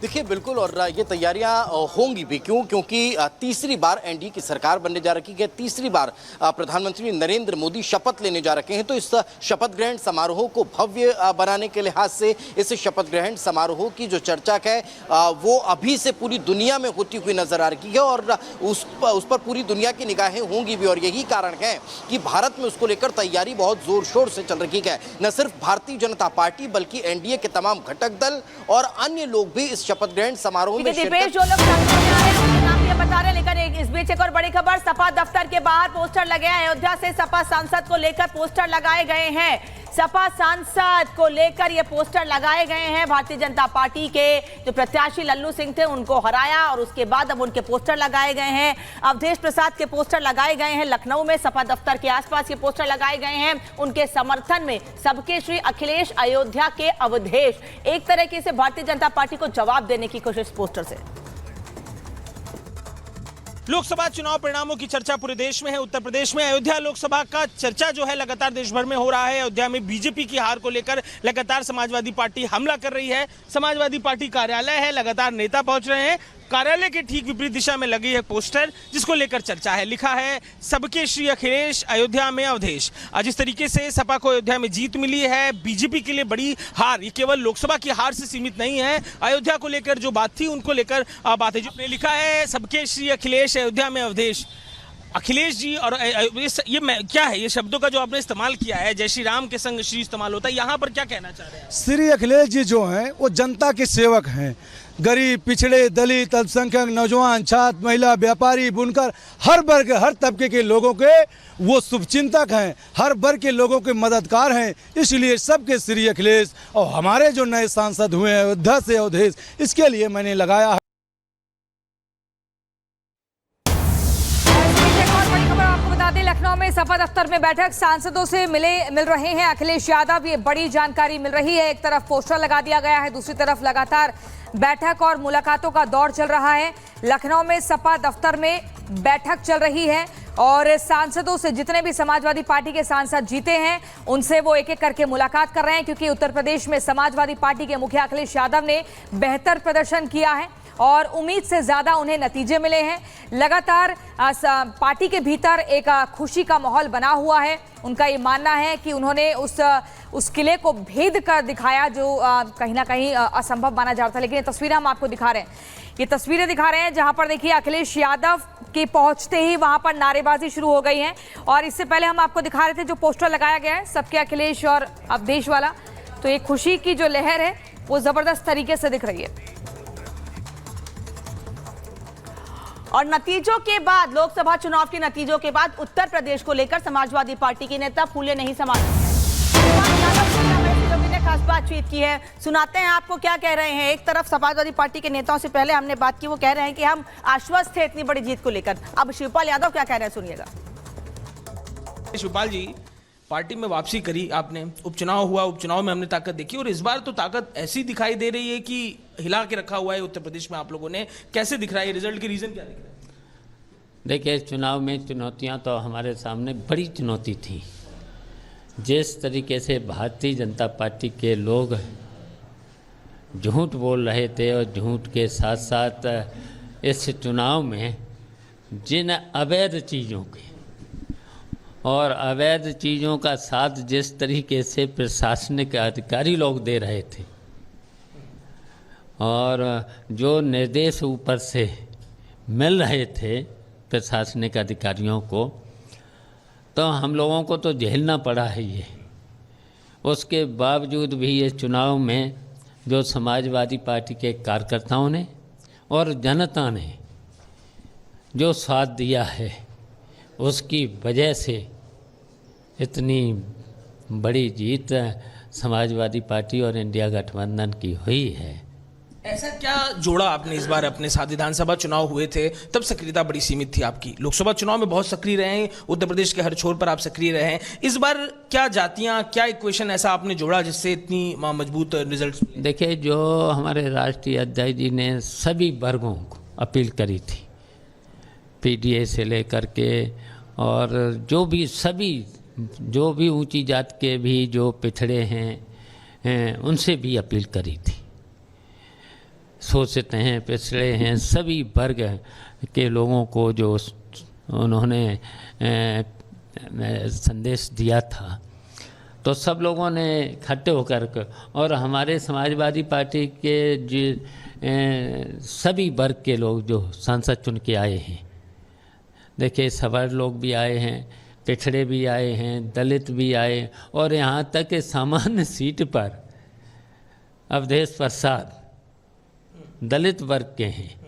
देखिए बिल्कुल, और ये तैयारियां होंगी भी। क्योंकि तीसरी बार एनडीए की सरकार बनने जा रही है, तीसरी बार प्रधानमंत्री नरेंद्र मोदी शपथ लेने जा रहे हैं। तो इस शपथ ग्रहण समारोह को भव्य बनाने के लिहाज से इस शपथ ग्रहण समारोह की जो चर्चा है वो अभी से पूरी दुनिया में होती हुई नजर आ रही है, और उस पर पूरी दुनिया की निगाहें होंगी भी। और यही कारण है कि भारत में उसको लेकर तैयारी बहुत जोर शोर से चल रही है। न सिर्फ भारतीय जनता पार्टी बल्कि एनडीए के तमाम घटक दल और अन्य लोग भी इस शपथ ग्रहण समारोह में दीपेश, जो लोग नाम ये बता रहे हैं, लेकिन इस बीच एक और बड़ी खबर, सपा दफ्तर के बाहर पोस्टर लगे हैं। अयोध्या से सपा सांसद को लेकर पोस्टर लगाए गए हैं। सपा सांसद को लेकर ये पोस्टर लगाए गए हैं। भारतीय जनता पार्टी के जो प्रत्याशी लल्लू सिंह थे उनको हराया और उसके बाद अब उनके पोस्टर लगाए गए हैं। अवधेश प्रसाद के पोस्टर लगाए गए हैं। लखनऊ में सपा दफ्तर के आसपास ये पोस्टर लगाए गए हैं उनके समर्थन में। सबके श्री अखिलेश, अयोध्या के अवधेश, एक तरीके से भारतीय जनता पार्टी को जवाब देने की कोशिश पोस्टर से। लोकसभा चुनाव परिणामों की चर्चा पूरे देश में है। उत्तर प्रदेश में अयोध्या लोकसभा का चर्चा जो है लगातार देश भर में हो रहा है। अयोध्या में बीजेपी की हार को लेकर लगातार समाजवादी पार्टी हमला कर रही है। समाजवादी पार्टी कार्यालय है, लगातार नेता पहुंच रहे हैं। कार्यालय के ठीक विपरीत दिशा में लगी है पोस्टर, जिसको लेकर चर्चा है। लिखा है सबके श्री अखिलेश, अयोध्या में अवधेश। जिस तरीके से सपा को अयोध्या में जीत मिली है, बीजेपी के लिए बड़ी हार, ये केवल लोकसभा की हार से सीमित नहीं है। अयोध्या को लेकर जो बात थी उनको लेकर बात है। जो लिखा है सबके श्री अखिलेश, अयोध्या में अवधेश। अखिलेश जी और ये क्या है, ये शब्दों का जो आपने इस्तेमाल किया है, जय श्री राम के संग श्री इस्तेमाल होता है, यहाँ पर क्या कहना चाह रहे हैं? श्री अखिलेश जी जो हैं वो जनता के सेवक हैं। गरीब, पिछड़े, दलित, अल्पसंख्यक, नौजवान, छात्र, महिला, व्यापारी, बुनकर, हर वर्ग, हर तबके के लोगों के वो शुभचिंतक हैं, हर वर्ग के लोगों के मददगार हैं। इसलिए सबके श्री अखिलेश। और हमारे जो नए सांसद हुए हैं अयोध्या से अवधेश, इसके लिए मैंने लगाया है। लखनऊ में सपा दफ्तर में बैठक, सांसदों से मिल रहे हैं अखिलेश यादव। ये बड़ी जानकारी मिल रही है। एक तरफ पोस्टर लगा दिया गया है, दूसरी तरफ लगातार बैठक और मुलाकातों का दौर चल रहा है। लखनऊ में सपा दफ्तर में बैठक चल रही है और सांसदों से, जितने भी समाजवादी पार्टी के सांसद जीते हैं उनसे वो एक एक करके मुलाकात कर रहे हैं, क्योंकि उत्तर प्रदेश में समाजवादी पार्टी के मुखिया अखिलेश यादव ने बेहतर प्रदर्शन किया है और उम्मीद से ज्यादा उन्हें नतीजे मिले हैं। लगातार पार्टी के भीतर एक खुशी का माहौल बना हुआ है। उनका ये मानना है कि उन्होंने उस किले को भेद कर दिखाया जो कहीं ना कहीं असंभव माना जा रहा था। लेकिन ये तस्वीरें हम आपको दिखा रहे हैं, ये तस्वीरें दिखा रहे हैं जहां पर देखिए अखिलेश यादव के पहुंचते ही वहां पर नारेबाजी शुरू हो गई है। और इससे पहले हम आपको दिखा रहे थे जो पोस्टर लगाया गया है सबके अखिलेश और अवधेश वाला, तो ये खुशी की जो लहर है वो जबरदस्त तरीके से दिख रही है। और नतीजों के बाद, लोकसभा चुनाव के नतीजों के बाद उत्तर प्रदेश को लेकर समाजवादी पार्टी के नेता फूले नहीं समा ने खास बातचीत की है। सुनाते हैं आपको क्या कह रहे हैं। एक तरफ समाजवादी पार्टी के नेताओं से पहले हमने बात की, वो कह रहे हैं कि हम आश्वस्त थे इतनी बड़ी जीत को लेकर। अब शिवपाल यादव क्या कह रहे हैं, सुनिएगा। शिवपाल जी, पार्टी में वापसी करी आपने, उपचुनाव हुआ, उपचुनाव में हमने ताकत देखी और इस बार तो ताकत ऐसी दिखाई दे रही है कि हिला के रखा हुआ है उत्तर प्रदेश में आप लोगों ने। कैसे दिख रहा है रिजल्ट के रीजन क्या दिख रहा है? देखिए, चुनाव में चुनौतियां तो हमारे सामने बड़ी चुनौती थी। जिस तरीके से भारतीय जनता पार्टी के लोग झूठ बोल रहे थे और झूठ के साथ साथ इस चुनाव में जिन अवैध चीज़ों के और अवैध चीज़ों का साथ जिस तरीके से प्रशासनिक अधिकारी लोग दे रहे थे और जो निर्देश ऊपर से मिल रहे थे प्रशासनिक अधिकारियों को, तो हम लोगों को तो झेलना पड़ा है ये। उसके बावजूद भी ये चुनाव में जो समाजवादी पार्टी के कार्यकर्ताओं ने और जनता ने जो साथ दिया है, उसकी वजह से इतनी बड़ी जीत समाजवादी पार्टी और इंडिया गठबंधन की हुई है। ऐसा क्या जोड़ा आपने इस बार अपने साथ? विधानसभा चुनाव हुए थे तब सक्रियता बड़ी सीमित थी आपकी, लोकसभा चुनाव में बहुत सक्रिय रहे हैं, उत्तर प्रदेश के हर छोर पर आप सक्रिय रहे हैं। इस बार क्या जातियां, क्या इक्वेशन ऐसा आपने जोड़ा जिससे इतनी मजबूत रिजल्ट? देखिए, जो हमारे राष्ट्रीय अध्यक्ष जी ने सभी वर्गों को अपील करी थी, पीडीए से लेकर के और जो भी ऊंची जात के भी जो पिछड़े हैं उनसे भी अपील करी थी। शोषित हैं, पिछड़े हैं, सभी वर्ग के लोगों को जो उन्होंने संदेश दिया था, तो सब लोगों ने इकट्ठे होकर और हमारे समाजवादी पार्टी के सभी वर्ग के लोग जो सांसद चुन के आए हैं, देखिए सवर्ण लोग भी आए हैं, पिछड़े भी आए हैं, दलित भी आए, और यहाँ तक कि सामान्य सीट पर अवधेश प्रसाद दलित वर्ग के हैं।